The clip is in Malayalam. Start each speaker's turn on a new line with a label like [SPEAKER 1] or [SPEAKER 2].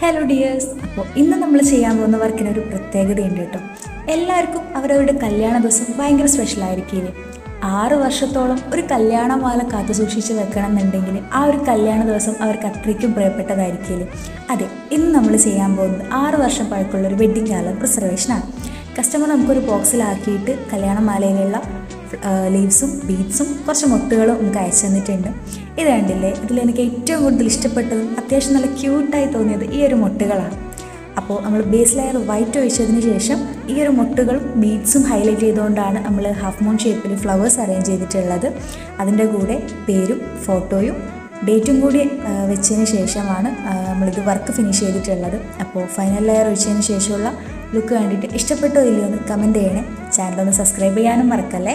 [SPEAKER 1] Hello dears. അപ്പോൾ ഇന്ന് നമ്മൾ ചെയ്യാൻ പോകുന്ന വർക്കിന് ഒരു പ്രത്യേകതയുണ്ട് കേട്ടോ. എല്ലാവർക്കും അവരവരുടെ കല്യാണ ദിവസം ഭയങ്കര സ്പെഷ്യലായിരിക്കില്ലേ. 6 വർഷത്തോളം ഒരു കല്യാണമാല കാത്തു സൂക്ഷിച്ച് വെക്കണം എന്നുണ്ടെങ്കിൽ ആ ഒരു കല്യാണ ദിവസം അവർക്ക് അത്രയ്ക്കും പ്രിയപ്പെട്ടതായിരിക്കില്ലേ. അതെ, ഇന്ന് നമ്മൾ ചെയ്യാൻ പോകുന്നത് 6 വർഷം പഴക്കമുള്ള ഒരു വെഡ്ഡിങ് കാലം റിസർവേഷനാണ്. കസ്റ്റമർ നമുക്കൊരു ബോക്സിലാക്കിയിട്ട് കല്യാണമാലയിലുള്ള ലീവ്സും ബീഡ്സും കുറച്ച് മുട്ടുകളും നമുക്ക് അയച്ചു തന്നിട്ടുണ്ട്. ഇത് കണ്ടില്ലേ, ഇതിലെനിക്ക് ഏറ്റവും കൂടുതൽ ഇഷ്ടപ്പെട്ടതും അത്യാവശ്യം നല്ല ക്യൂട്ടായി തോന്നിയത് ഈ ഒരു മുട്ടുകളാണ്. അപ്പോൾ നമ്മൾ ബേസ് ലെയർ വൈറ്റ് ഒഴിച്ചതിന് ശേഷം ഈ ഒരു മുട്ടുകളും ബീഡ്സും ഹൈലൈറ്റ് ചെയ്തുകൊണ്ടാണ് നമ്മൾ ഹാഫ് മൂൺ ഷേപ്പിൽ ഫ്ലവേഴ്സ് അറേഞ്ച് ചെയ്തിട്ടുള്ളത്. അതിൻ്റെ കൂടെ പേരും ഫോട്ടോയും ഡേറ്റും കൂടി വെച്ചതിന് ശേഷമാണ് നമ്മളിത് വർക്ക് ഫിനിഷ് ചെയ്തിട്ടുള്ളത്. അപ്പോൾ ഫൈനൽ ലെയർ ഒഴിച്ചതിന് ശേഷമുള്ള ലുക്ക് കണ്ടിട്ട് ഇഷ്ടപ്പെട്ടോ ഇല്ലയോ എന്ന് കമൻറ്റ് ചെയ്യണേ. ചാനലൊന്ന് സബ്സ്ക്രൈബ് ചെയ്യാനും മറക്കല്ലേ.